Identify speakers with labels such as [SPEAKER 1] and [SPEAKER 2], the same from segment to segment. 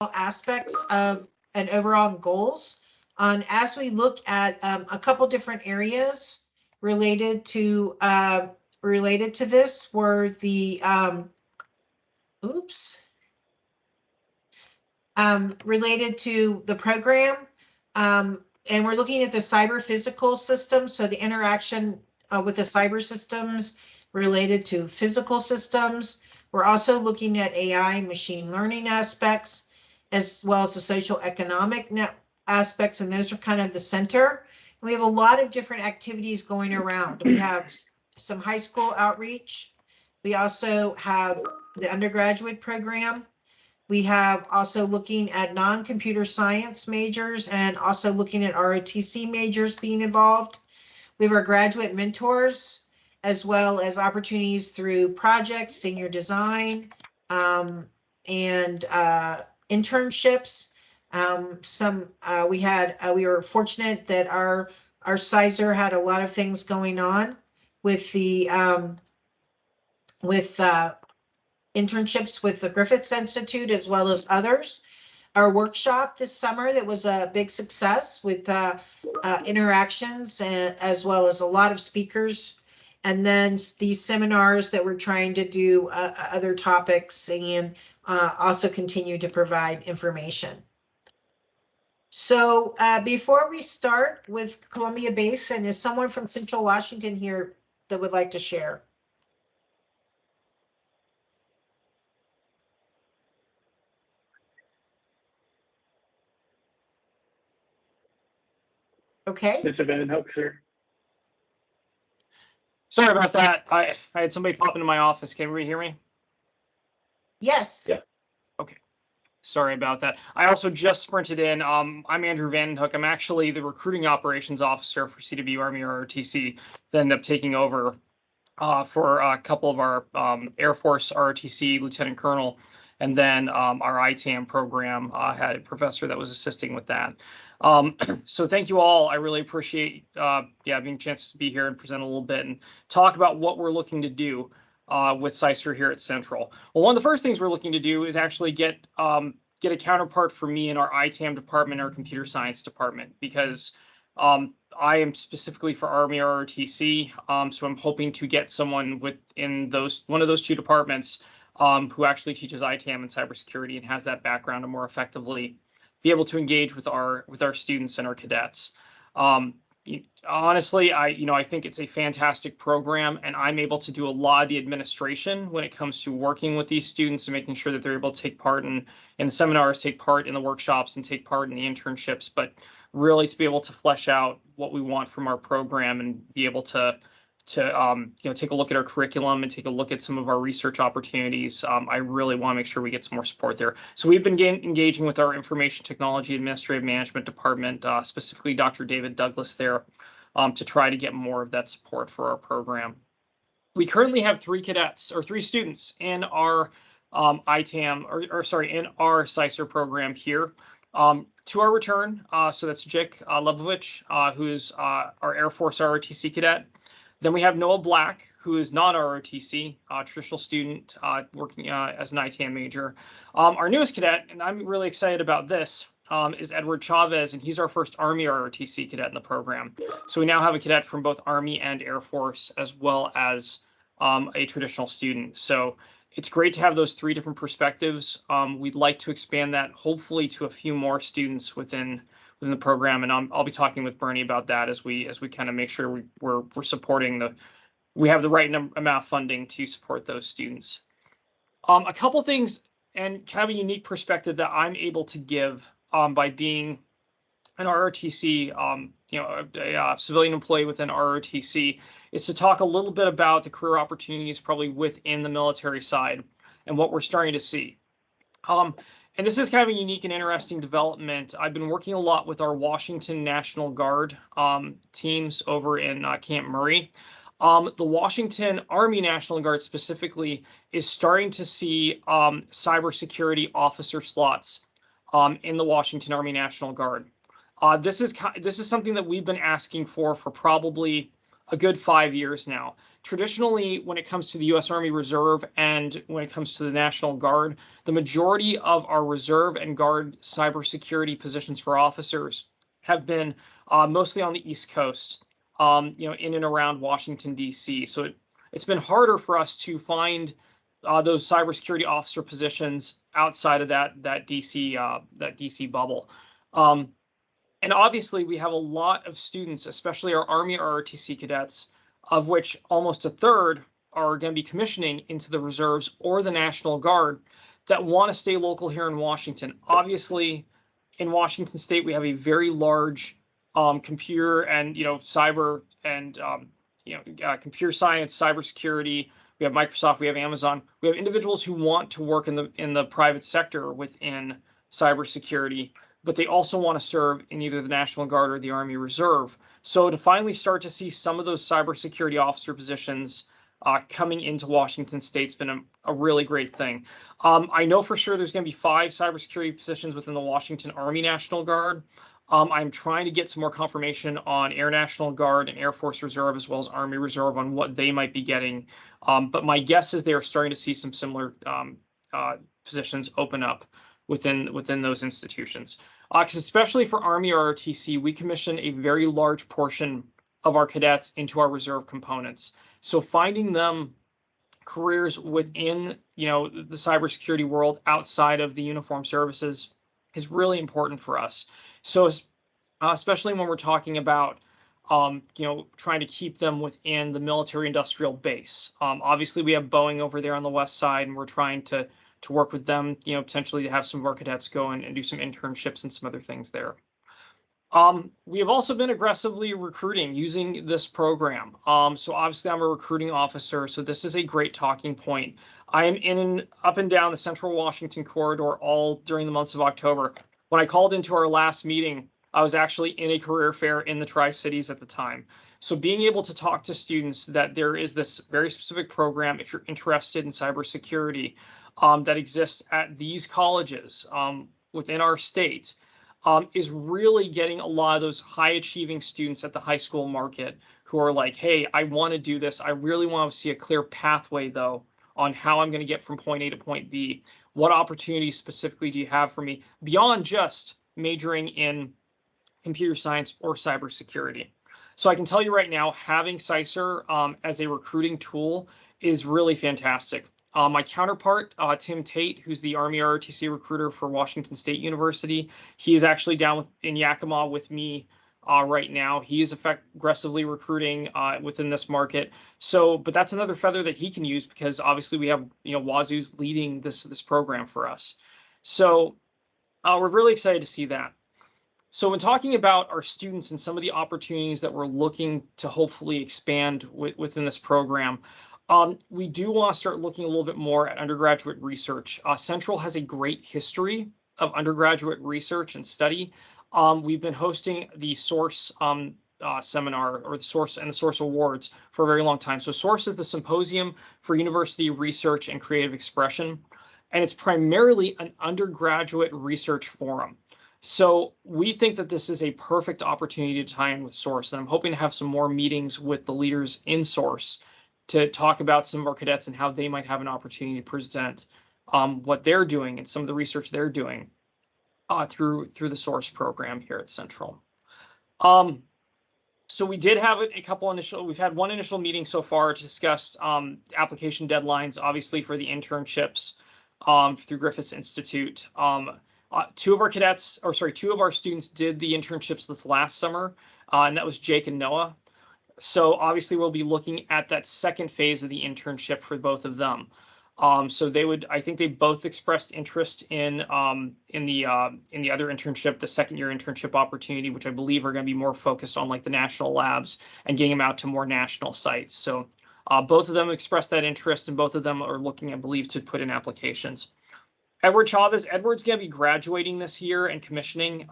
[SPEAKER 1] aspects of and overall goals. As we look at a couple different areas related to this, were the oops related to the program, and we're looking at the cyber physical system, so the interaction with the cyber systems related to physical systems. We're also looking at AI, machine learning aspects, as well as the social economic net aspects, and those are kind of the center. We have a lot of different activities going around. We have some high school outreach. We also have the undergraduate program. We have also looking at non-computer science majors and also looking at ROTC majors being involved. We have our graduate mentors, as well as opportunities through projects, senior design, and internships. We were fortunate that our CySER had a lot of things going on with the internships with the Griffith Institute as well as others. Our workshop this summer, that was a big success with interactions as well as a lot of speakers. And then these seminars that we're trying to do other topics and also continue to provide information. So before we start with Columbia Basin, is someone from Central Washington here that would like to share? Okay.
[SPEAKER 2] Mr. Van Hook, sir.
[SPEAKER 3] Sorry about that. I had somebody pop into my office. Can everybody hear me?
[SPEAKER 1] Yes.
[SPEAKER 2] Yeah.
[SPEAKER 3] Okay. Sorry about that. I also just sprinted in. I'm Andrew Van Hook. I'm actually the recruiting operations officer for CW Army ROTC. That ended up taking over for a couple of our Air Force ROTC Lieutenant Colonel, and then our ITAM program had a professor that was assisting with that. So thank you all. I really appreciate having a chance to be here and present a little bit and talk about what we're looking to do with CySER here at Central. Well, one of the first things we're looking to do is actually get a counterpart for me in our ITAM department, our computer science department, because I am specifically for Army ROTC, so I'm hoping to get someone within one of those two departments who actually teaches ITAM and cybersecurity and has that background to more effectively be able to engage with our students and our cadets. Honestly, I think it's a fantastic program, and I'm able to do a lot of the administration when it comes to working with these students and making sure that they're able to take part in the seminars, take part in the workshops, and take part in the internships. But really, to be able to flesh out what we want from our program and be able to take a look at our curriculum and take a look at some of our research opportunities. I really want to make sure we get some more support there. So we've been engaging with our Information Technology Administrative Management Department, specifically Dr. David Douglas there, to try to get more of that support for our program. We currently have three students in our ITAM, in our CySER program here. To our return, so that's Jik Lebovich, who is our Air Force ROTC cadet. Then we have Noah Black, who is non-ROTC, traditional student working as an ITAM major. Our newest cadet, and I'm really excited about this, is Edward Chavez, and he's our first Army ROTC cadet in the program. So we now have a cadet from both Army and Air Force, as well as a traditional student. So it's great to have those three different perspectives. We'd like to expand that, hopefully, to a few more students within the program, and I'll be talking with Bernie about that as we kind of make sure we're supporting we have the right amount of funding to support those students. A couple things and kind of a unique perspective that I'm able to give by being an ROTC, a civilian employee within ROTC, is to talk a little bit about the career opportunities probably within the military side and what we're starting to see. And this is kind of a unique and interesting development. I've been working a lot with our Washington National Guard teams over in Camp Murray. The Washington Army National Guard specifically is starting to see cybersecurity officer slots in the Washington Army National Guard. This is something that we've been asking for probably a good 5 years now. Traditionally, when it comes to the U.S. Army Reserve and when it comes to the National Guard, the majority of our Reserve and Guard cybersecurity positions for officers have been mostly on the East Coast, in and around Washington, D.C. So it's been harder for us to find those cybersecurity officer positions outside of that DC bubble. Um, and obviously, we have a lot of students, especially our Army ROTC cadets, of which almost a third are going to be commissioning into the reserves or the National Guard, that want to stay local here in Washington. Obviously, in Washington State, we have a very large computer and cyber and computer science, cybersecurity. We have Microsoft, we have Amazon. We have individuals who want to work in the private sector within cybersecurity, but they also want to serve in either the National Guard or the Army Reserve. So to finally start to see some of those cybersecurity officer positions coming into Washington State's been a really great thing. I know for sure there's going to be 5 cybersecurity positions within the Washington Army National Guard. I'm trying to get some more confirmation on Air National Guard and Air Force Reserve, as well as Army Reserve, on what they might be getting. But my guess is they are starting to see some similar positions open up within those institutions. Because especially for Army ROTC, we commission a very large portion of our cadets into our reserve components. So finding them careers within, the cybersecurity world outside of the uniformed services is really important for us. So especially when we're talking about, trying to keep them within the military industrial base. Obviously, we have Boeing over there on the west side, and we're trying to work with them, potentially to have some of our cadets go and do some internships and some other things there. We have also been aggressively recruiting using this program. So obviously I'm a recruiting officer, so this is a great talking point. I am in and up and down the Central Washington corridor all during the months of October. When I called into our last meeting, I was actually in a career fair in the Tri-Cities at the time. So being able to talk to students that there is this very specific program, if you're interested in cybersecurity, that exists at these colleges within our state, is really getting a lot of those high achieving students at the high school market who are like, hey, I want to do this. I really want to see a clear pathway, though, on how I'm going to get from point A to point B. What opportunities specifically do you have for me beyond just majoring in computer science or cybersecurity? So I can tell you right now, having CySER as a recruiting tool is really fantastic. My counterpart, Tim Tate, who's the Army ROTC recruiter for Washington State University, he is actually down in Yakima with me right now. He is aggressively recruiting within this market. So, but that's another feather that he can use, because obviously we have, Wazoo's leading this program for us. So we're really excited to see that. So when talking about our students and some of the opportunities that we're looking to hopefully expand within this program, we do want to start looking a little bit more at undergraduate research. Central has a great history of undergraduate research and study. We've been hosting the SOURCE seminar, or the SOURCE and the SOURCE Awards, for a very long time. So SOURCE is the Symposium for University Research and Creative Expression, and it's primarily an undergraduate research forum. So we think that this is a perfect opportunity to tie in with SOURCE, and I'm hoping to have some more meetings with the leaders in SOURCE to talk about some of our cadets and how they might have an opportunity to present what they're doing and some of the research they're doing through the SOURCE program here at Central. So we did have we've had one initial meeting so far to discuss application deadlines, obviously for the internships through Griffiths Institute. Two of our students did the internships this last summer, and that was Jake and Noah. So obviously we'll be looking at that second phase of the internship for both of them. So I think they both expressed interest in the other internship, the second year internship opportunity, which I believe are going to be more focused on like the national labs and getting them out to more national sites. So both of them expressed that interest, and both of them are looking, I believe, to put in applications. Edward Edward's going to be graduating this year and commissioning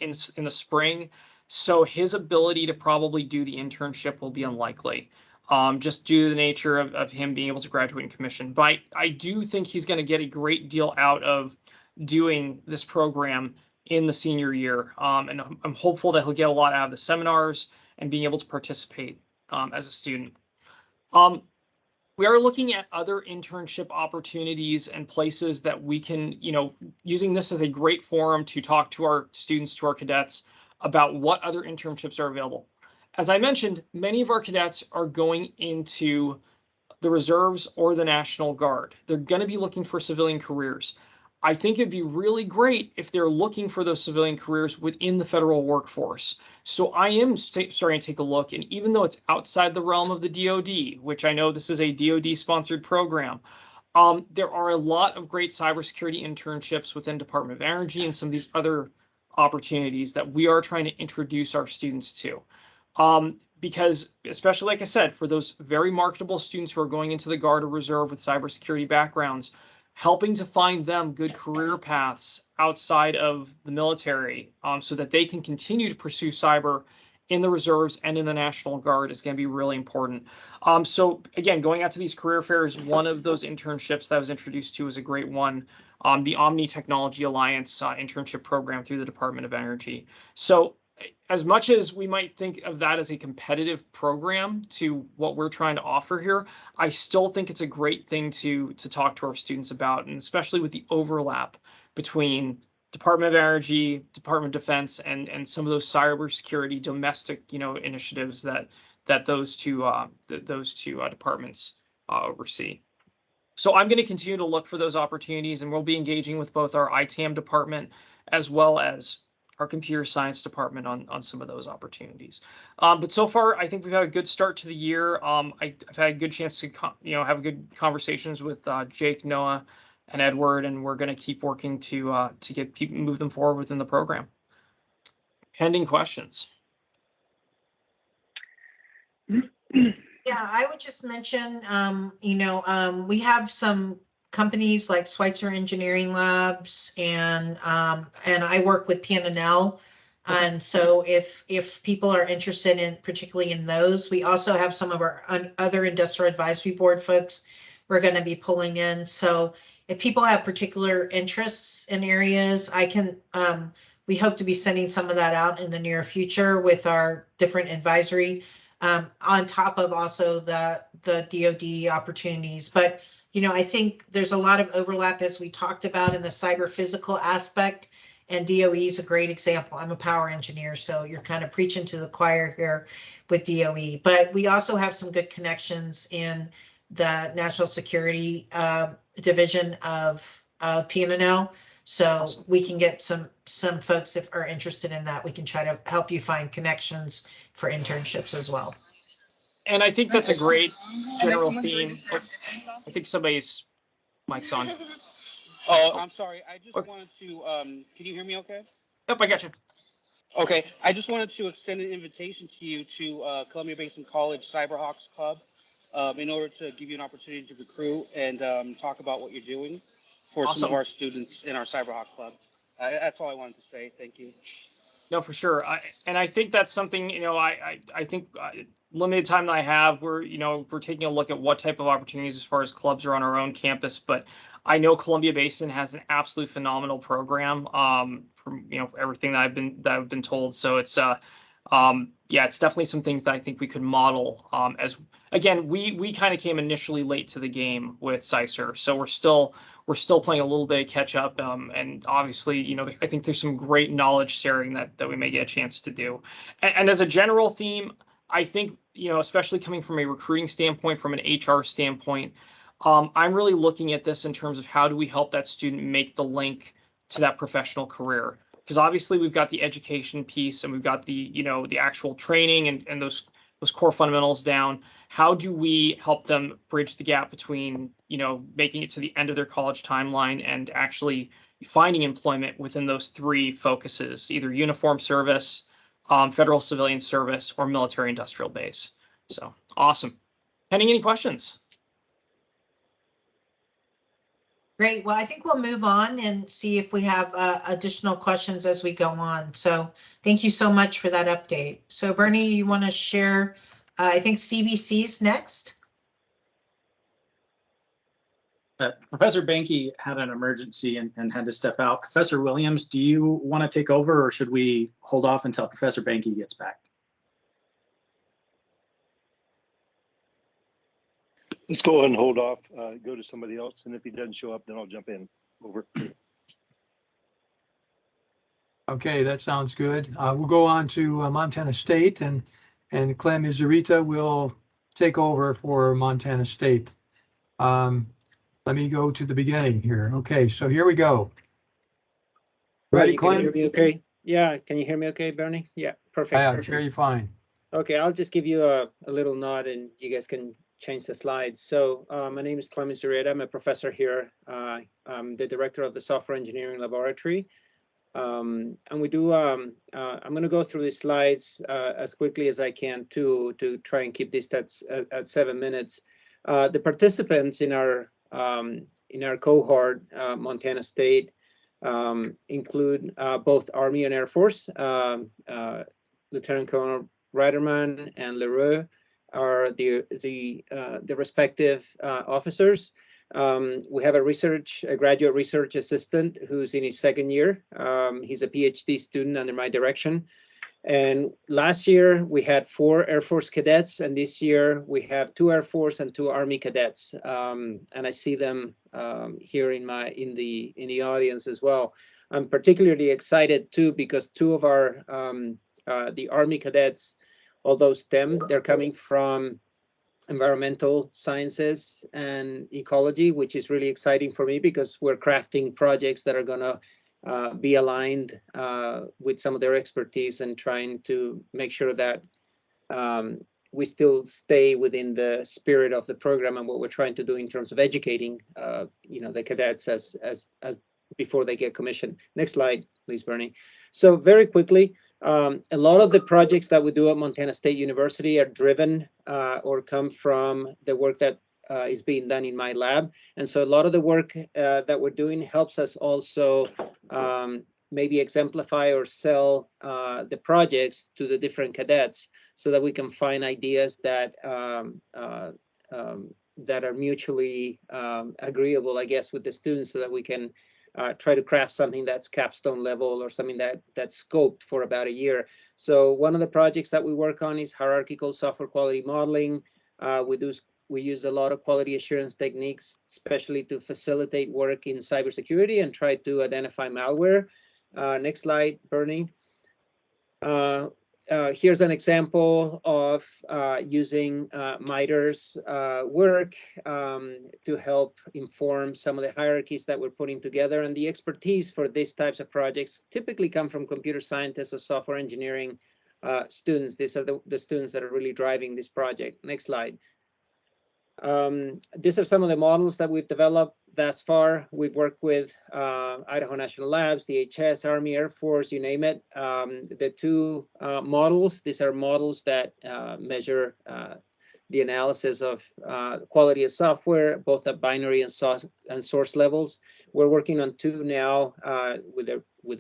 [SPEAKER 3] in the spring. So his ability to probably do the internship will be unlikely, just due to the nature of him being able to graduate and commission. But I do think he's going to get a great deal out of doing this program in the senior year. And I'm hopeful that he'll get a lot out of the seminars and being able to participate as a student. We are looking at other internship opportunities and places that we can, using this as a great forum to talk to our students, to our cadets, about what other internships are available. As I mentioned, many of our cadets are going into the reserves or the National Guard. They're going to be looking for civilian careers. I think it'd be really great if they're looking for those civilian careers within the federal workforce. So I am starting to take a look, and even though it's outside the realm of the DoD, which I know this is a DoD-sponsored program, there are a lot of great cybersecurity internships within Department of Energy and some of these other opportunities that we are trying to introduce our students to. Because especially, like I said, for those very marketable students who are going into the Guard or Reserve with cybersecurity backgrounds, helping to find them good career paths outside of the military, so that they can continue to pursue cyber in the reserves and in the National Guard is going to be really important. So again, going out to these career fairs, one of those internships that I was introduced to is a great one. The Omni Technology Alliance internship program through the Department of Energy. So as much as we might think of that as a competitive program to what we're trying to offer here, I still think it's a great thing to talk to our students about, and especially with the overlap between Department of Energy, Department of Defense, and some of those cybersecurity domestic, initiatives that those two departments oversee. So I'm going to continue to look for those opportunities, and we'll be engaging with both our ITAM department as well as our computer science department on some of those opportunities. But so far, I think we've had a good start to the year. I've had a good chance to have good conversations with Jake, Noah, and Edward, and we're going to keep working to get people move them forward within the program. Pending questions.
[SPEAKER 1] Yeah, I would just mention, we have some companies like CySER Engineering Labs, and I work with PNNL. And so if people are interested in, particularly in those, we also have some of our other industrial advisory board folks we're going to be pulling in. So if people have particular interests in areas, we hope to be sending some of that out in the near future with our different advisory, on top of also the DoD opportunities. But, I think there's a lot of overlap, as we talked about, in the cyber physical aspect, and DOE is a great example. I'm a power engineer, so you're kind of preaching to the choir here with DOE. But we also have some good connections in the National Security Division of PNNL. So we can get some folks, if are interested in that, we can try to help you find connections for internships as well.
[SPEAKER 3] And I think that's a great general theme. Oh, I think somebody's mic's on.
[SPEAKER 2] Oh, I'm sorry. I just wanted to, can you hear me okay?
[SPEAKER 3] Yep, I got you.
[SPEAKER 2] Okay. I just wanted to extend an invitation to you to Columbia Basin College Cyberhawks Club in order to give you an opportunity to recruit and talk about what you're doing for
[SPEAKER 3] Awesome.
[SPEAKER 2] some of our students in our Cyberhawk Club. That's all I wanted to say. Thank you.
[SPEAKER 3] No, for sure. I think that's something, I think limited time that I have, we're taking a look at what type of opportunities as far as clubs are on our own campus. But I know Columbia Basin has an absolute phenomenal program, from everything that I've been told. So it's it's definitely some things that I think we could model. As again, we kind of came initially late to the game with CySER, so we're still playing a little bit of catch up. And obviously, I think there's some great knowledge sharing that we may get a chance to do. And as a general theme, I think, especially coming from a recruiting standpoint, from an HR standpoint, I'm really looking at this in terms of how do we help that student make the link to that professional career. Because obviously we've got the education piece, and we've got the, the actual training and those core fundamentals down. How do we help them bridge the gap between, making it to the end of their college timeline and actually finding employment within those three focuses, either uniform service, federal civilian service, or military industrial base? So awesome. Pending any questions?
[SPEAKER 1] Great. Well, I think we'll move on and see if we have additional questions as we go on. So thank you so much for that update. So Bernie, you want to share, I think CBC's next?
[SPEAKER 4] Professor Banky had an emergency and had to step out. Professor Williams, do you want to take over, or should we hold off until Professor Banky gets back?
[SPEAKER 5] Let's go ahead and hold off, go to somebody else, and if he doesn't show up, then I'll jump in. Over.
[SPEAKER 6] Okay, that sounds good. We'll go on to Montana State, and Clem Izurita will take over for Montana State. Let me go to the beginning here. Okay, so here we go. Ready,
[SPEAKER 7] Right, can you
[SPEAKER 6] Clem?
[SPEAKER 7] hear me okay? Yeah, can you hear me okay, Bernie? Yeah, perfect.
[SPEAKER 6] I hear you fine.
[SPEAKER 7] Okay, I'll just give you a little nod and you guys can change the slides. So my name is Clemens Zureta. I'm a professor here. I'm the director of the Software Engineering Laboratory. And we do, I'm going to go through the slides as quickly as I can to try and keep this at 7 minutes. The participants in our cohort, Montana State, include both Army and Air Force. Lieutenant Colonel Reiterman and Leroux are the respective officers. We have a graduate research assistant who's in his second year. He's a PhD student under my direction. And last year we had 4 Air Force cadets, and this year we have 2 Air Force and 2 Army cadets. And I see them here in the audience as well. I'm particularly excited too because 2 of our the Army cadets, although STEM, they're coming from environmental sciences and ecology, which is really exciting for me because we're crafting projects that are going to be aligned with some of their expertise and trying to make sure that we still stay within the spirit of the program and what we're trying to do in terms of educating, the cadets as before they get commissioned. Next slide, please, Bernie. So very quickly, a lot of the projects that we do at Montana State University are driven or come from the work that is being done in my lab. And so a lot of the work that we're doing helps us also maybe exemplify or sell the projects to the different cadets so that we can find ideas that that are mutually agreeable, I guess, with the students so that we can try to craft something that's capstone level or something that's scoped for about a year. So one of the projects that we work on is hierarchical software quality modeling. We use a lot of quality assurance techniques, especially to facilitate work in cybersecurity and try to identify malware. Next slide, Bernie. Here's an example of using MITRE's work to help inform some of the hierarchies that we're putting together. And the expertise for these types of projects typically come from computer scientists or software engineering students. These are the students that are really driving this project. Next slide. These are some of the models that we've developed thus far. We've worked with Idaho National Labs, DHS, Army, Air Force, you name it. The 2 models, these are models that measure the analysis of quality of software, both at binary and source levels. We're working on 2 now with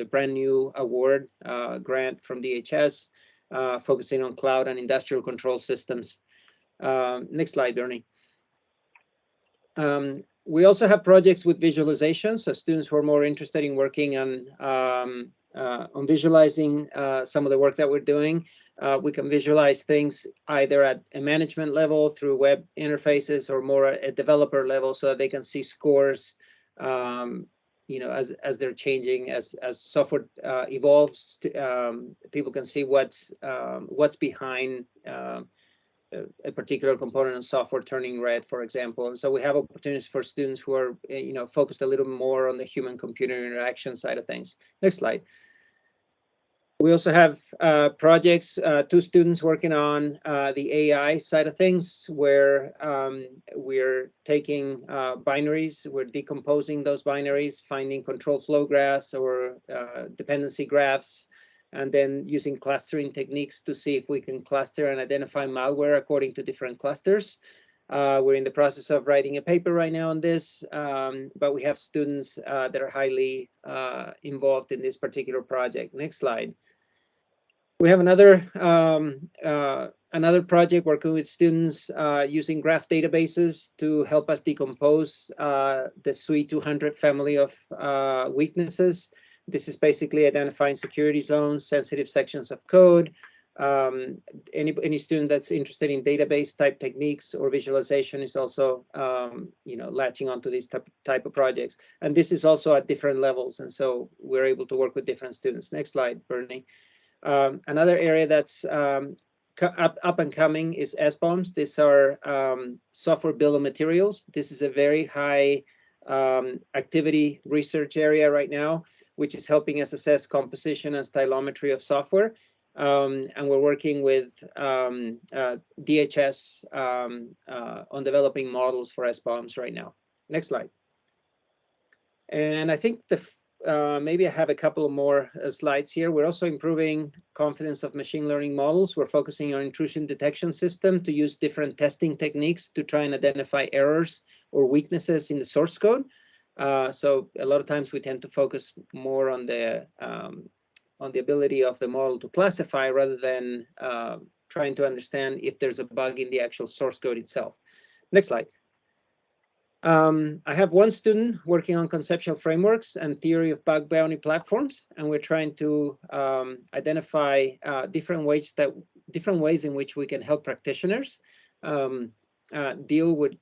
[SPEAKER 7] a brand new award grant from DHS, focusing on cloud and industrial control systems. Next slide, Bernie. We also have projects with visualization, so students who are more interested in working on visualizing some of the work that we're doing. We can visualize things either at a management level through web interfaces or more at a developer level so that they can see scores, as they're changing, as software evolves. People can see what's behind a particular component of software turning red, for example. And so we have opportunities for students who are, focused a little more on the human-computer interaction side of things. Next slide. We also have projects, 2 students working on the AI side of things, where we're taking binaries, we're decomposing those binaries, finding control flow graphs or dependency graphs, and then using clustering techniques to see if we can cluster and identify malware according to different clusters. We're in the process of writing a paper right now on this, but we have students that are highly involved in this particular project. Next slide. We have another project working with students using graph databases to help us decompose the SUI 200 family of weaknesses. This is basically identifying security zones, sensitive sections of code, Any student that's interested in database type techniques or visualization is also latching onto these type of projects. And this is also at different levels, and so we're able to work with different students. Next slide, Bernie. Another area that's up and coming is SBOMs. These are software bill of materials. This is a very high activity research area right now, which is helping us assess composition and stylometry of software. And we're working with DHS on developing models for SBOMs right now. Next slide. And I think maybe I have a couple of more slides here. We're also improving confidence of machine learning models. We're focusing on intrusion detection system to use different testing techniques to try and identify errors or weaknesses in the source code. So a lot of times we tend to focus more on the ability of the model to classify rather than trying to understand if there's a bug in the actual source code itself. Next slide. I have one student working on conceptual frameworks and theory of bug bounty platforms, and we're trying to identify different ways in which we can help practitioners deal with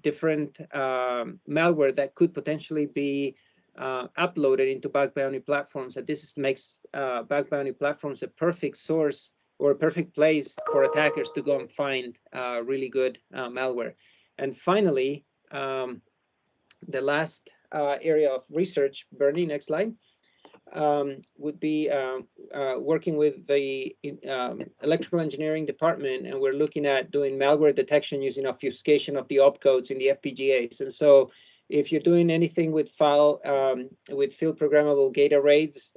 [SPEAKER 7] different malware that could potentially be uploaded into bug bounty platforms. And this makes bug bounty platforms a perfect source or a perfect place for attackers to go and find really good malware. And finally, the last area of research, Bernie, next slide, would be working with the electrical engineering department, and we're looking at doing malware detection using obfuscation of the opcodes in the FPGAs. And so if you're doing anything with field programmable gate arrays,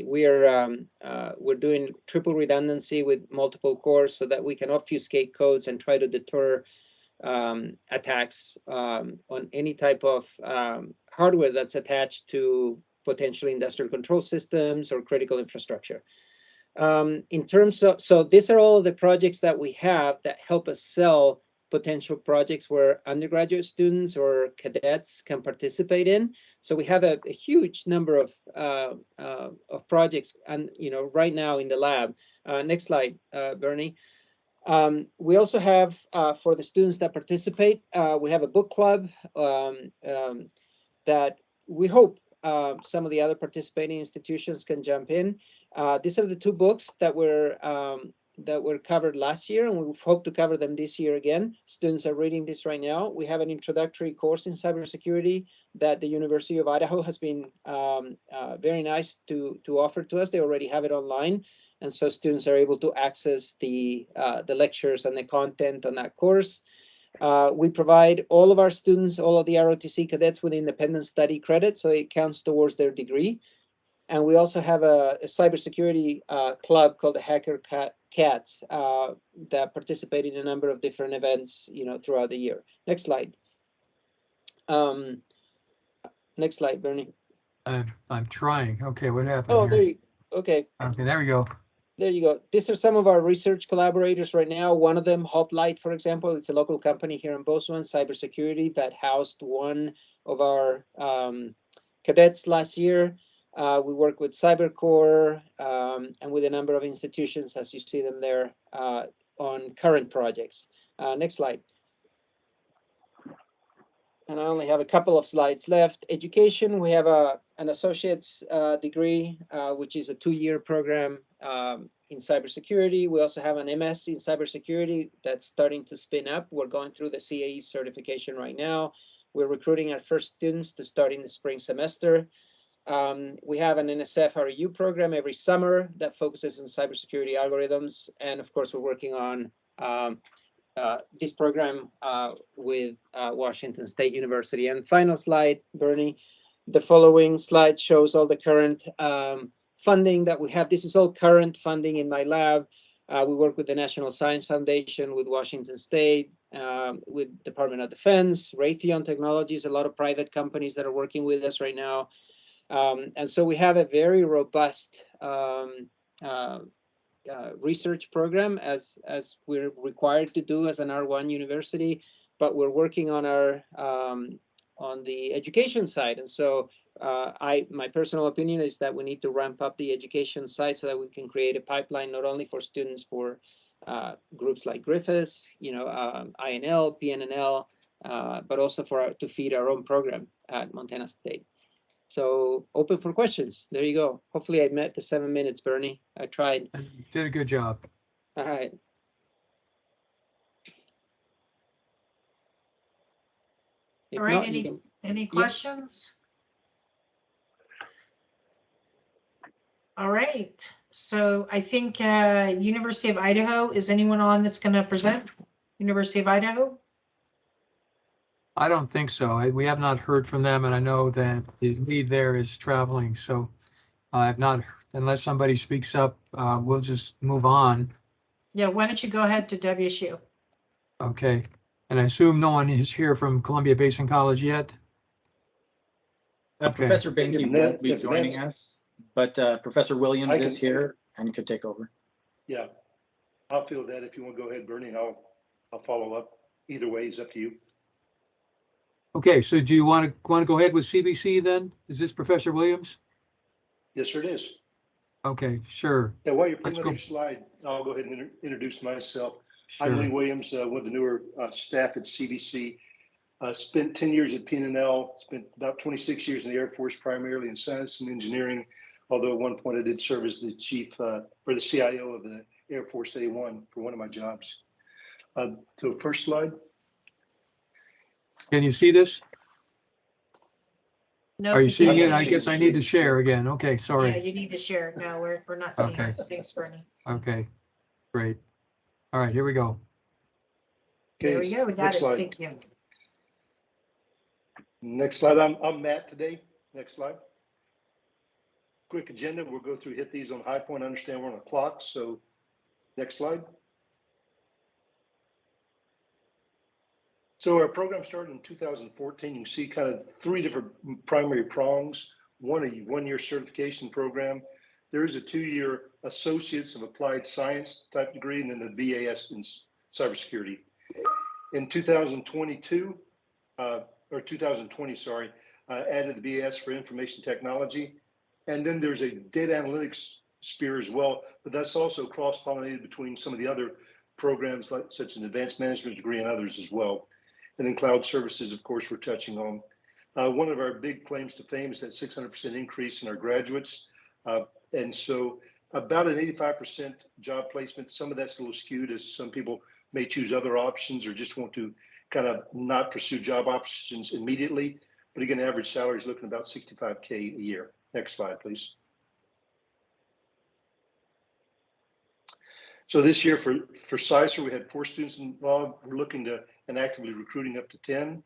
[SPEAKER 7] we're doing triple redundancy with multiple cores so that we can obfuscate codes and try to deter attacks on any type of hardware that's attached to potentially industrial control systems or critical infrastructure. In terms of, so these are all the projects that we have that help us sell potential projects where undergraduate students or cadets can participate in. So we have a huge number of projects, and right now in the lab. Next slide, Bernie. We also have, for the students that participate, we have a book club that we hope some of the other participating institutions can jump in. These are the two books that were covered last year, and we hope to cover them this year again. Students are reading this right now. We have an introductory course in cybersecurity that the University of Idaho has been very nice to offer to us. They already have it online. And so students are able to access the lectures and the content on that course. We provide all of our students, all of the ROTC cadets, with independent study credit, so it counts towards their degree. And we also have a cybersecurity club called the Hacker Cats that participate in a number of different events, throughout the year. Next slide. Next slide, Bernie.
[SPEAKER 6] I'm trying. Okay, what happened?
[SPEAKER 7] Oh,
[SPEAKER 6] here?
[SPEAKER 7] there you. Okay.
[SPEAKER 6] Okay, there we go.
[SPEAKER 7] There you go. These are some of our research collaborators right now. One of them, Hoplite, for example, it's a local company here in Bozeman, cybersecurity, that housed one of our cadets last year. We work with CyberCore and with a number of institutions, as you see them there, on current projects. Next slide. And I only have a couple of slides left. Education, we have an associate's degree, which is a 2-year program in cybersecurity. We also have an MS in cybersecurity that's starting to spin up. We're going through the CAE certification right now. We're recruiting our first students to start in the spring semester. We have an NSF RU program every summer that focuses on cybersecurity algorithms. And of course, we're working on this program with Washington State University. And final slide, Bernie. The following slide shows all the current funding that we have. This is all current funding in my lab. We work with the National Science Foundation, with Washington State, with Department of Defense, Raytheon Technologies, a lot of private companies that are working with us right now. And so we have a very robust research program as we're required to do as an R1 university, but we're working on our on the education side. And so My personal opinion is that we need to ramp up the education side so that we can create a pipeline not only for students for groups like Griffiths, INL, PNNL, but also to feed our own program at Montana State. So open for questions. There you go. Hopefully I met the 7 minutes, Bernie. I tried.
[SPEAKER 6] And you did a good job.
[SPEAKER 7] All right. If
[SPEAKER 1] All right,
[SPEAKER 7] not, you can.
[SPEAKER 1] any questions? All right, so I think University of Idaho, is anyone on that's going to present? University of Idaho?
[SPEAKER 6] I don't think so. We have not heard from them, and I know that the lead there is traveling, so I've not, unless somebody speaks up, we'll just move on.
[SPEAKER 1] Yeah, why don't you go ahead to WSU?
[SPEAKER 6] Okay, and I assume no one is here from Columbia Basin College yet? Okay.
[SPEAKER 4] Professor Banky won't be
[SPEAKER 5] if
[SPEAKER 4] joining
[SPEAKER 5] Ned's-
[SPEAKER 4] us, but Professor Williams
[SPEAKER 5] I
[SPEAKER 4] is
[SPEAKER 5] can-
[SPEAKER 4] here and could take over.
[SPEAKER 5] Yeah, I'll field that if you want to go ahead, Bernie, and I'll follow up. Either way, it's up to you.
[SPEAKER 6] Okay, so do you want to go ahead with CBC then? Is this Professor Williams?
[SPEAKER 5] Yes, sir, it is.
[SPEAKER 6] Okay, sure,
[SPEAKER 5] Yeah, while you're
[SPEAKER 6] Let's
[SPEAKER 5] putting up
[SPEAKER 6] go.
[SPEAKER 5] your slide, I'll go ahead and introduce myself. I'm
[SPEAKER 6] sure.
[SPEAKER 5] Lee Williams, one of the newer staff at CBC. Spent 10 years at PNNL, spent about 26 years in the Air Force, primarily in science and engineering. Although at one point I did serve as the chief or the CIO of the Air Force A1 for one of my jobs. So first slide.
[SPEAKER 6] Can you see this?
[SPEAKER 1] No,
[SPEAKER 6] Are you
[SPEAKER 1] we
[SPEAKER 6] seeing
[SPEAKER 1] can't
[SPEAKER 6] it? I
[SPEAKER 1] see
[SPEAKER 6] guess I need to share again. Okay,
[SPEAKER 1] Yeah,
[SPEAKER 6] sorry.
[SPEAKER 1] you need to share. No, we're not seeing
[SPEAKER 6] Okay.
[SPEAKER 1] it. Thanks, Bernie.
[SPEAKER 6] Okay, great. All right, here we go.
[SPEAKER 1] There we go. We got
[SPEAKER 5] Next
[SPEAKER 1] it.
[SPEAKER 5] slide.
[SPEAKER 1] Thank you.
[SPEAKER 5] Next slide. I'm Matt today. Next slide. Quick agenda. We'll go through, hit these on high point, understand we're on a clock. So next slide. So our program started in 2014. You can see kind of three different primary prongs. One, a one-year certification program. There is a 2-year Associates of Applied Science type degree, and then the BAS in cybersecurity. In 2022, or 2020, sorry, added the BAS for information technology. And then there's a data analytics sphere as well, but that's also cross-pollinated between some of the other programs like such an advanced management degree and others as well. And then cloud services, of course, we're touching on. One of our big claims to fame is that 600% increase in our graduates. And so about an 85% job placement. Some of that's a little skewed as some people may choose other options or just want to kind of not pursue job options immediately. But again, average salary is looking about $65K a year. Next slide, please. So this year for CySER, we had 4 students involved. We're looking to and actively recruiting up to 10.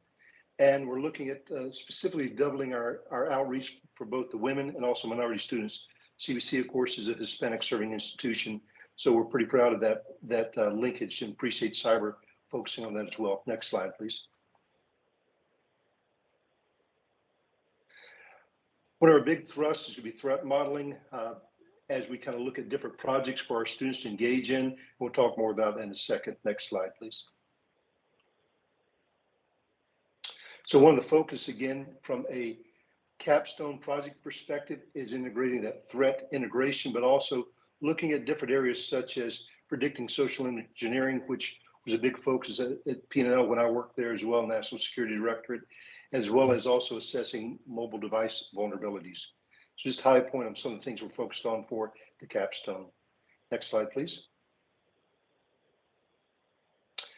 [SPEAKER 5] And we're looking at specifically doubling our outreach for both the women and also minority students. CBC, of course, is a Hispanic serving institution. So we're pretty proud of that linkage and appreciate cyber focusing on that as well. Next slide, please. One of our big thrusts is going to be threat modeling as we kind of look at different projects for our students to engage in. We'll talk more about that in a second. Next slide, please. So one of the focus, again, from a capstone project perspective is integrating that threat integration, but also looking at different areas such as predicting social engineering, which was a big focus at PNL when I worked there as well, National Security Directorate, as well as also assessing mobile device vulnerabilities. So just high point on some of the things we're focused on for the capstone. Next slide, please.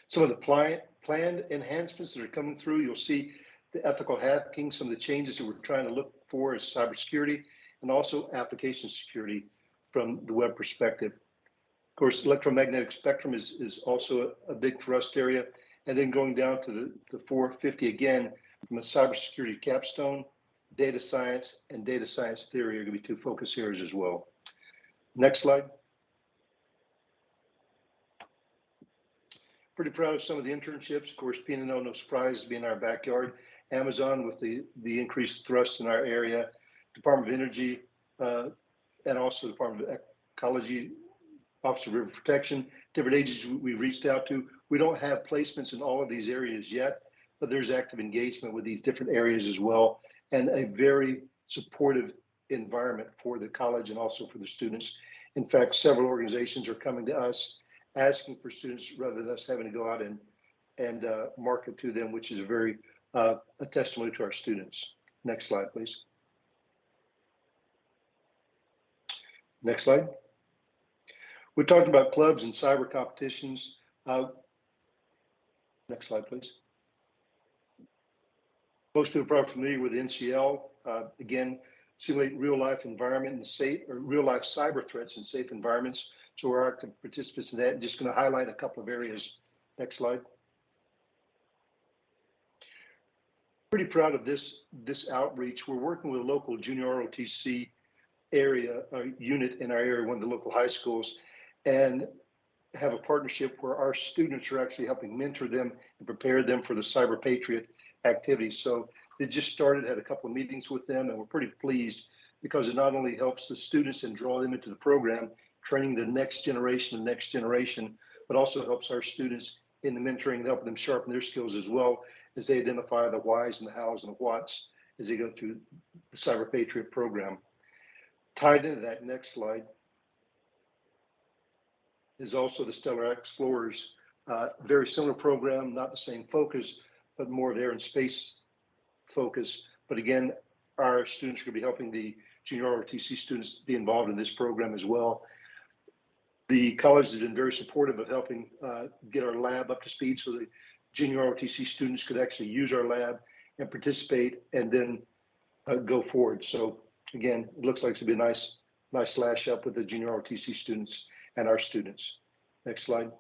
[SPEAKER 5] Some of the planned enhancements that are coming through, you'll see the ethical hacking, some of the changes that we're trying to look for is cybersecurity and also application security from the web perspective. Of course, electromagnetic spectrum is also a big thrust area. And then going down to the 450 again, from the cybersecurity capstone, data science and data science theory are going to be 2 focus areas as well. Next slide. Pretty proud of some of the internships. Of course, PNNL, no surprise, being our backyard. Amazon with the increased thrust in our area. Department of Energy and also Department of Ecology, Office of River Protection, different agencies we reached out to. We don't have placements in all of these areas yet, but there's active engagement with these different areas as well. And a very supportive environment for the college and also for the students. In fact, several organizations are coming to us asking for students rather than us having to go out and market to them, which is a testimony to our students. Next slide, please. Next slide. We talked about clubs and cyber competitions. Next slide, please. Most people are probably familiar with NCL. Again, simulate real-life environment and safe, or real-life cyber threats in safe environments. So we're active participants in that. I'm just going to highlight a couple of areas. Next slide. Pretty proud of this outreach. We're working with a local junior ROTC area unit in our area, one of the local high schools, and have a partnership where our students are actually helping mentor them and prepare them for the Cyber Patriot activities. So they just started, had a couple of meetings with them, and we're pretty pleased because it not only helps the students and draw them into the program, training the next generation, but also helps our students in the mentoring, helping them sharpen their skills as well as they identify the whys and the hows and the whats as they go through the Cyber Patriot program. Tied into that, next slide, is also the Stellar Explorers. Very similar program, not the same focus, but more of air and space focus. But again, our students are going to be helping the junior ROTC students be involved in this program as well. The college has been very supportive of helping get our lab up to speed so the junior ROTC students could actually use our lab and participate and then go forward. So again, it looks like it's going to be a nice slash up with the junior ROTC students and our students. Next slide.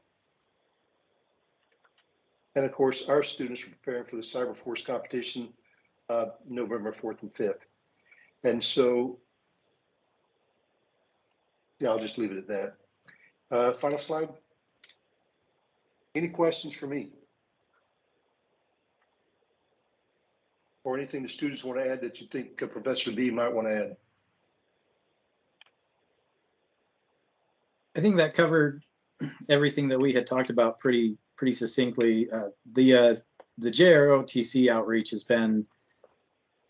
[SPEAKER 5] And of course, our students are preparing for the Cyber Force competition November 4th and 5th. And so, yeah, I'll just leave it at that. Final slide. Any questions for me? Or anything the students want to add that you think Professor B might want to add?
[SPEAKER 4] I think that covered everything that we had talked about pretty succinctly. The JROTC outreach has been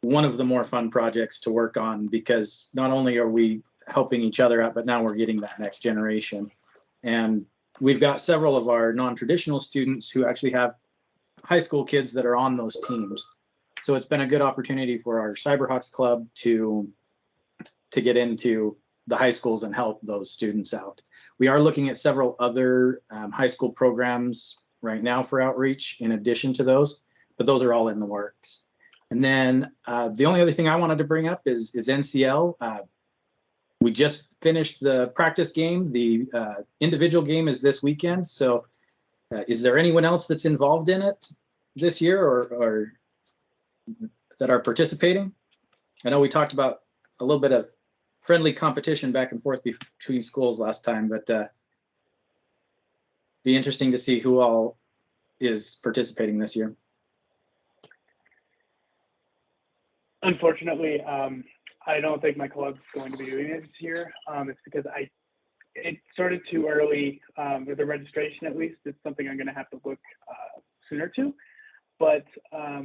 [SPEAKER 4] one of the more fun projects to work on because not only are we helping each other out, but now we're getting that next generation. And we've got several of our non-traditional students who actually have high school kids that are on those teams. So it's been a good opportunity for our Cyberhawks Club to get into the high schools and help those students out. We are looking at several other high school programs right now for outreach in addition to those, but those are all in the works. And then the only other thing I wanted to bring up is NCL. We just finished the practice game. The individual game is this weekend. So is there anyone else that's involved in it this year or that are participating? I know we talked about a little bit of friendly competition back and forth between schools last time, but be interesting to see who all is participating this year.
[SPEAKER 8] Unfortunately, I don't think my club's going to be doing it this year. It's because it started too early with the registration. At least it's something I'm going to have to look sooner to. But I'll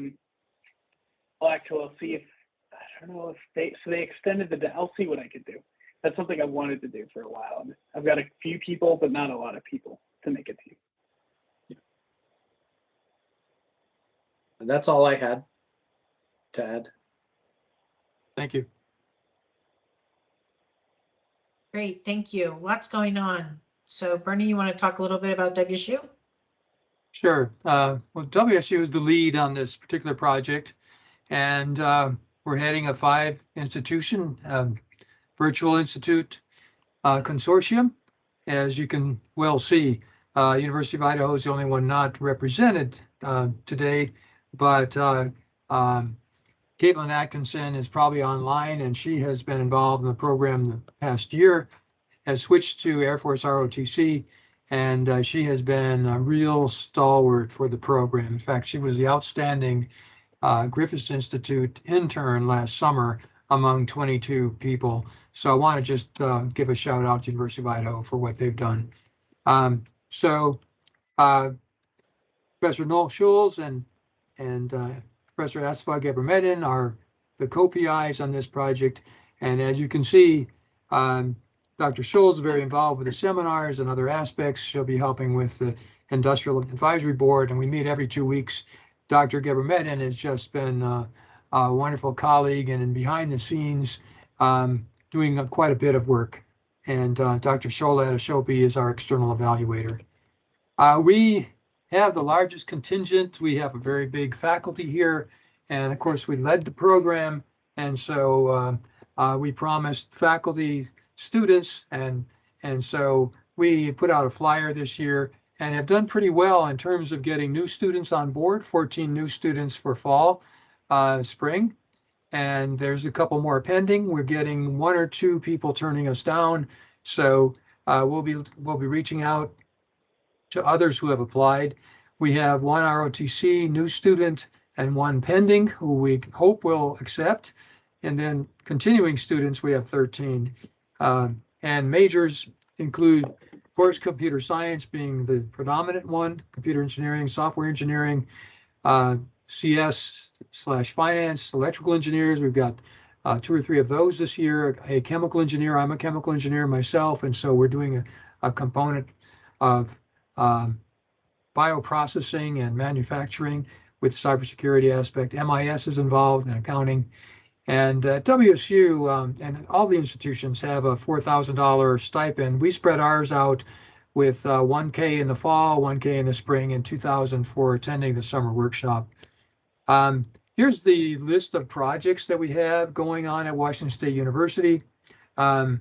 [SPEAKER 8] see if I don't know if they extended I'll see what I could do. That's something I've wanted to do for a while. I've got a few people, but not a lot of people to make a team.
[SPEAKER 4] That's all I had to add.
[SPEAKER 6] Thank you.
[SPEAKER 1] Great, thank you. Lots going on. So Bernie, you want to talk a little bit about WSU?
[SPEAKER 6] Sure. Well, WSU is the lead on this particular project, and we're heading a 5-institution virtual institute consortium. As you can well see, University of Idaho is the only one not represented today, but Caitlin Atkinson is probably online, and she has been involved in the program the past year, has switched to Air Force ROTC, and she has been a real stalwart for the program. In fact, she was the outstanding Griffiths Institute intern last summer among 22 people. So I want to just give a shout out to University of Idaho for what they've done. Professor Noel Schulz and Professor Asfa Gebermedin are the co-PIs on this project. And as you can see, Dr. Scholl's very involved with the seminars and other aspects. She'll be helping with the Industrial Advisory Board, and we meet every 2 weeks. Dr. Gebremedin has just been a wonderful colleague and behind the scenes doing quite a bit of work. And Dr. Shola Adeshopi is our external evaluator. We have the largest contingent. We have a very big faculty here. And of course, we led the program. And so we promised faculty, students, and so we put out a flyer this year and have done pretty well in terms of getting new students on board, 14 new students for fall, spring. And there's a couple more pending. We're getting 1 or 2 people turning us down. So we'll be reaching out to others who have applied. We have 1 ROTC new student and 1 pending who we hope will accept. And then continuing students, we have 13. And majors include, of course, computer science being the predominant one, computer engineering, software engineering, CS/finance, electrical engineers. We've got 2 or 3 of those this year. A chemical engineer, I'm a chemical engineer myself, and so we're doing a component of bioprocessing and manufacturing with cybersecurity aspect. MIS is involved in accounting. And WSU and all the institutions have a $4,000 stipend. We spread ours out with $1K in the fall, $1K in the spring, and $2,000 for attending the summer workshop. Here's the list of projects that we have going on at Washington State University. And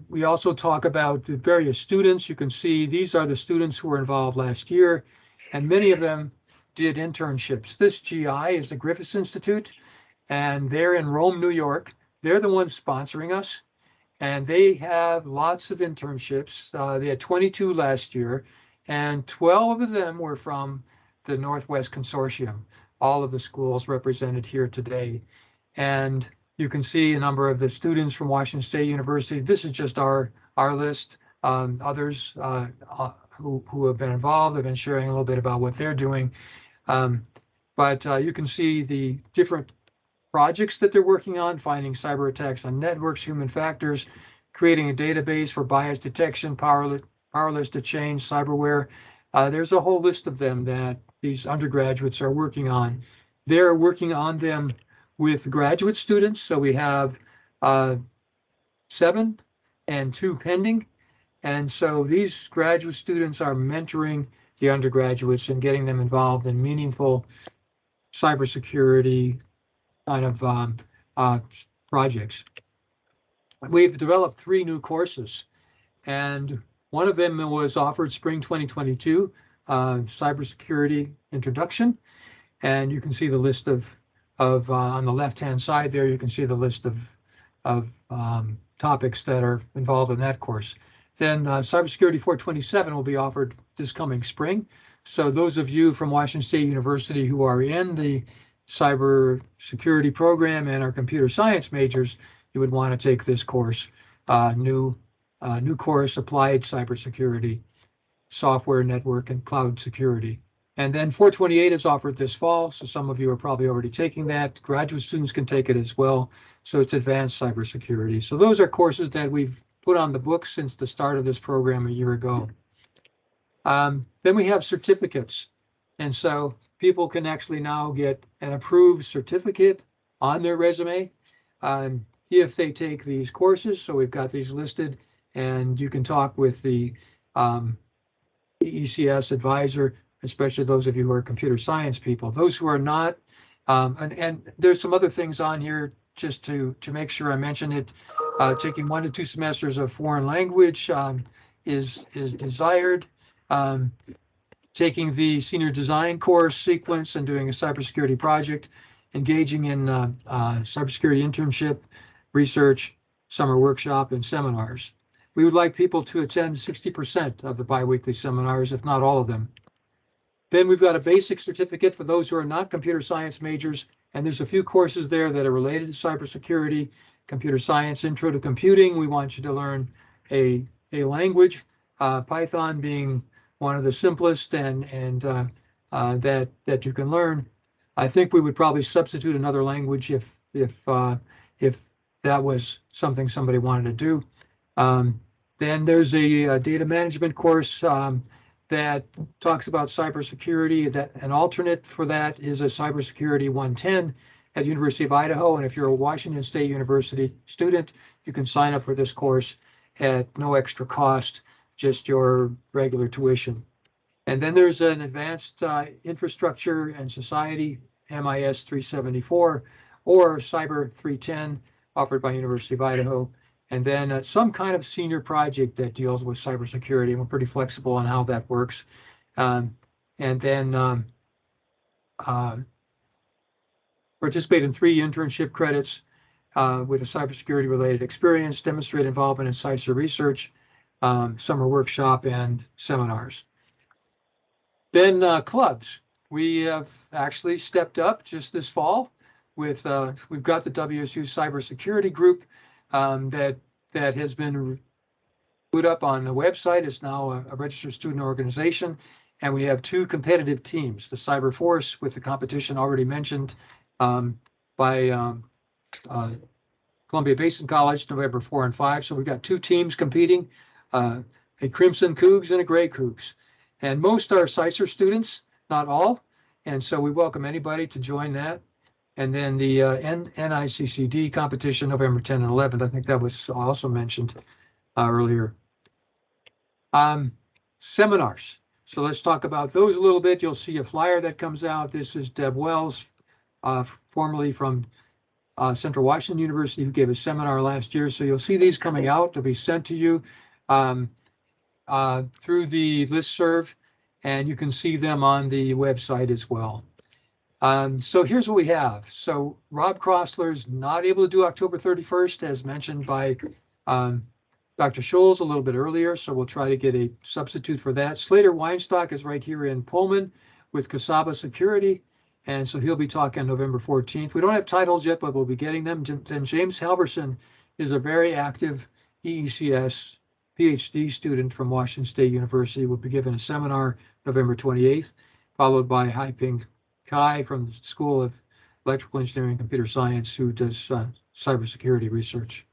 [SPEAKER 6] we also talk about the various students. You can see these are the students who were involved last year, and many of them did internships. This GI is the Griffiths Institute, and they're in Rome, New York. They're the ones sponsoring us, and they have lots of internships. They had 22 last year, and 12 of them were from the Northwest Consortium, all of the schools represented here today. And you can see a number of the students from Washington State University. This is just our list. Others who have been involved have been sharing a little bit about what they're doing. But you can see the different projects that they're working on, finding cyber attacks on networks, human factors, creating a database for bias detection, powerless to change, cyberware. There's a whole list of them that these undergraduates are working on. They're working on them with graduate students. So we have 7 and 2 pending. And so these graduate students are mentoring the undergraduates and getting them involved in meaningful cybersecurity kind of projects. We've developed 3 new courses, and one of them was offered spring 2022, cybersecurity introduction. And you can see the list of on the left-hand side there, you can see the list of topics that are involved in that course. Then Cybersecurity 427 will be offered this coming spring. So those of you from Washington State University who are in the cybersecurity program and are computer science majors, you would want to take this course, new course, Applied Cybersecurity, Software, Network, and Cloud Security. And then 428 is offered this fall, so some of you are probably already taking that. Graduate students can take it as well. So it's Advanced Cybersecurity. So those are courses that we've put on the books since the start of this program a year ago. Then we have certificates. And so people can actually now get an approved certificate on their resume if they take these courses. So we've got these listed, and you can talk with the ECS advisor, especially those of you who are computer science people. Those who are not, and there's some other things on here just to make sure I mention it. Taking 1 to 2 semesters of foreign language is desired. Taking the senior design course sequence and doing a cybersecurity project, engaging in cybersecurity internship, research, summer workshop, and seminars. We would like people to attend 60% of the biweekly seminars, if not all of them. Then we've got a basic certificate for those who are not computer science majors, and there's a few courses there that are related to cybersecurity. Computer science, intro to computing. We want you to learn a language, Python being one of the simplest and that you can learn. I think we would probably substitute another language if that was something somebody wanted to do. Then there's a data management course that talks about cybersecurity. That an alternate for that is a cybersecurity 110 at University of Idaho. And if you're a Washington State University student, you can sign up for this course at no extra cost, just your regular tuition. And then there's an advanced infrastructure and society, MIS 374, or Cyber 310, offered by University of Idaho. And then some kind of senior project that deals with cybersecurity. And we're pretty flexible on how that works. And then participate in 3 internship credits with a cybersecurity related experience, demonstrate involvement in CySER research, summer workshop, and seminars. Then clubs. We have actually stepped up just this fall with, we've got the WSU cybersecurity group that has been put up on the website. It's now a registered student organization. And we have 2 competitive teams, the Cyber Force with the competition already mentioned by Columbia Basin College, November 4 and 5. So we've got 2 teams competing, a Crimson Cougs and a Gray Cougs. And most are CySER students, not all. And so we welcome anybody to join that. And then the NICCD competition, November 10 and 11. I think that was also mentioned earlier. Seminars. So let's talk about those a little bit. You'll see a flyer that comes out. This is Deb Wells, formerly from Central Washington University, who gave a seminar last year. So you'll see these coming out. They'll be sent to you through the listserv, and you can see them on the website as well. So here's what we have. So Rob Crossler's not able to do October 31st, as mentioned by Dr. Scholes a little bit earlier. So we'll try to get a substitute for that. Slater Weinstock is right here in Pullman with Casaba Security. And so he'll be talking November 14th. We don't have titles yet, but we'll be getting them. Then James Halverson is a very active EECS PhD student from Washington State University. Will be giving a seminar November 28th, followed by Hai-Ping Kai from the School of Electrical Engineering and Computer Science, who does cybersecurity research.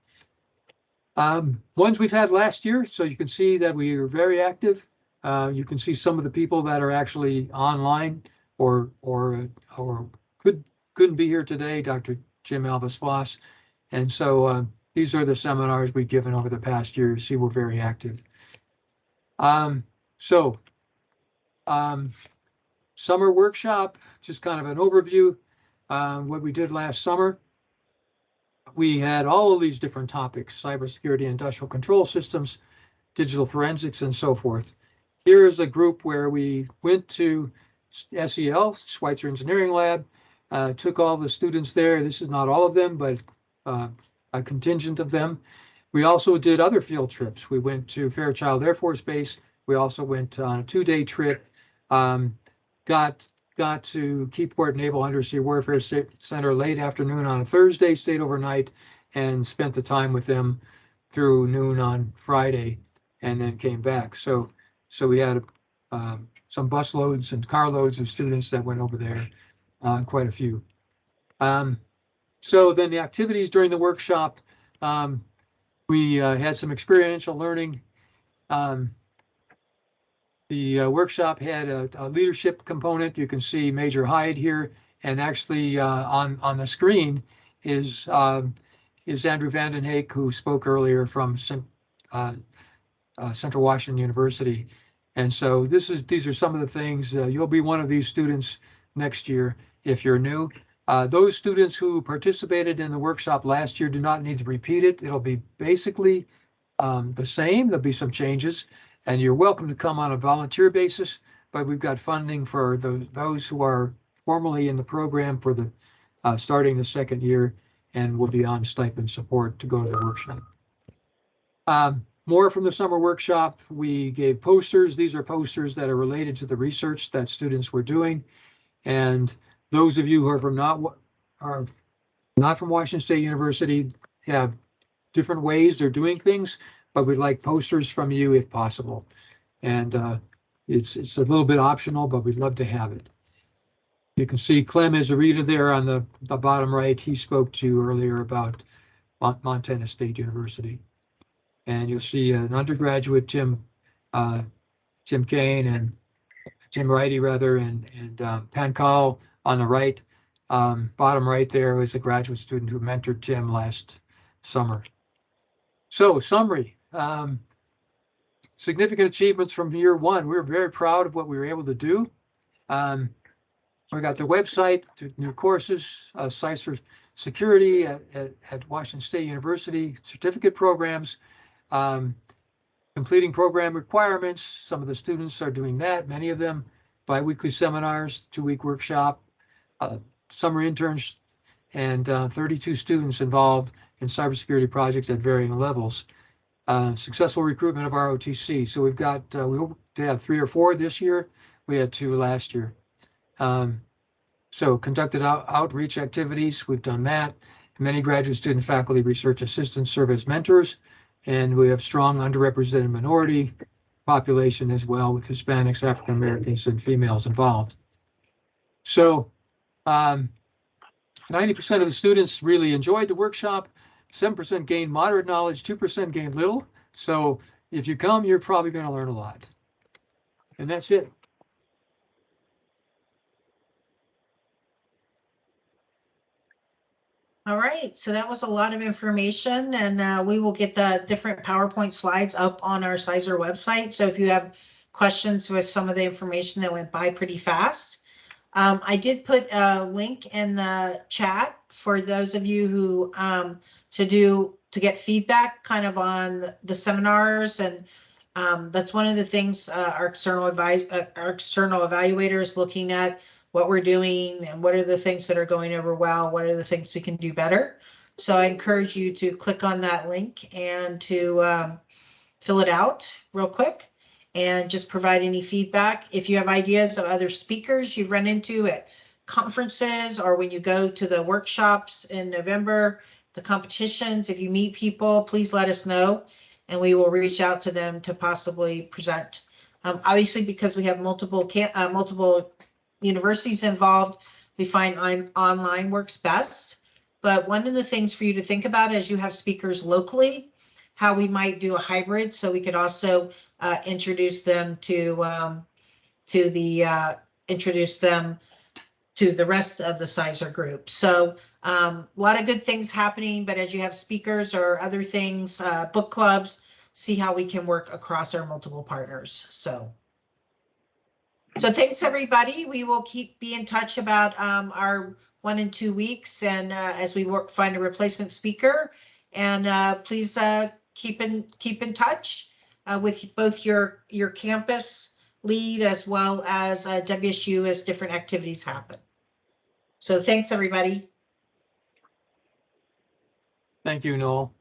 [SPEAKER 6] Ones we've had last year, so you can see that we are very active. You can see some of the people that are actually online or couldn't be here today, Dr. Jim Alvis Voss. And so these are the seminars we've given over the past year. You see, we're very active. Summer workshop, just kind of an overview. What we did last summer, we had all of these different topics: cybersecurity, industrial control systems, digital forensics, and so forth. Here is a group where we went to SEL, Schweitzer Engineering Lab, took all the students there. This is not all of them, but a contingent of them. We also did other field trips. We went to Fairchild Air Force Base. We also went on a 2-day trip. Got to Keyport Naval Undersea Warfare Center late afternoon on a Thursday, stayed overnight, and spent the time with them through noon on Friday, and then came back. So we had some bus loads and car loads of students that went over there, quite a few. So then the activities during the workshop, we had some experiential learning. The workshop had a leadership component. You can see Major Hyde here, and actually on the screen is Andrew Vanden Heyck, who spoke earlier from Central Washington University. And so these are some of the things. You'll be one of these students next year if you're new. Those students who participated in the workshop last year do not need to repeat it. It'll be basically the same. There'll be some changes, and you're welcome to come on a volunteer basis, but we've got funding for those who are formally in the program for the starting the second year and will be on stipend support to go to the workshop. More from the summer workshop, we gave posters. These are posters that are related to the research that students were doing. And those of you who are not from Washington State University have different ways they're doing things, but we'd like posters from you if possible. And it's a little bit optional, but we'd love to have it. You can see Clem Izarita there on the bottom right. He spoke to you earlier about Montana State University. And you'll see an undergraduate, Tim Kane and Tim Righty rather, and Pankal on the right. Bottom right there is a graduate student who mentored Tim last summer. So summary, significant achievements from year one. We're very proud of what we were able to do. We got the website, new courses, CySER security at Washington State University, certificate programs, completing program requirements. Some of the students are doing that, many of them bi-weekly seminars, 2-week workshop, summer interns, and 32 students involved in cybersecurity projects at varying levels. Successful recruitment of ROTC. So we've got, we hope to have 3 or 4 this year. We had 2 last year. So conducted outreach activities, we've done that. Many graduate student, faculty, research assistants serve as mentors, and we have strong underrepresented minority population as well, with Hispanics, African Americans, and females involved. So 90% of the students really enjoyed the workshop. 7% gained moderate knowledge, 2% gained little. So if you come, you're probably going to learn a lot. And that's it.
[SPEAKER 1] All right, so that was a lot of information, and we will get the different PowerPoint slides up on our CySER website. So if you have questions with some of the information that went by pretty fast, I did put a link in the chat for those of you who to get feedback kind of on the seminars, and that's one of the things our external evaluator is looking at. What we're doing and what are the things that are going over well, what are the things we can do better. So I encourage you to click on that link and to fill it out real quick and just provide any feedback. If you have ideas of other speakers you've run into at conferences or when you go to the workshops in November, the competitions, if you meet people, please let us know and we will reach out to them to possibly present. Obviously, because we have multiple universities involved, we find online works best. But one of the things for you to think about as you have speakers locally, how we might do a hybrid, so we could also introduce them to the rest of the CySER group. So a lot of good things happening, but as you have speakers or other things, book clubs, see how we can work across our multiple partners. So thanks, everybody. We will be in touch about our 1 and 2 weeks, and as we find a replacement speaker. And please keep in touch with both your campus lead as well as WSU as different activities happen. So thanks, everybody.
[SPEAKER 6] Thank you, Noel.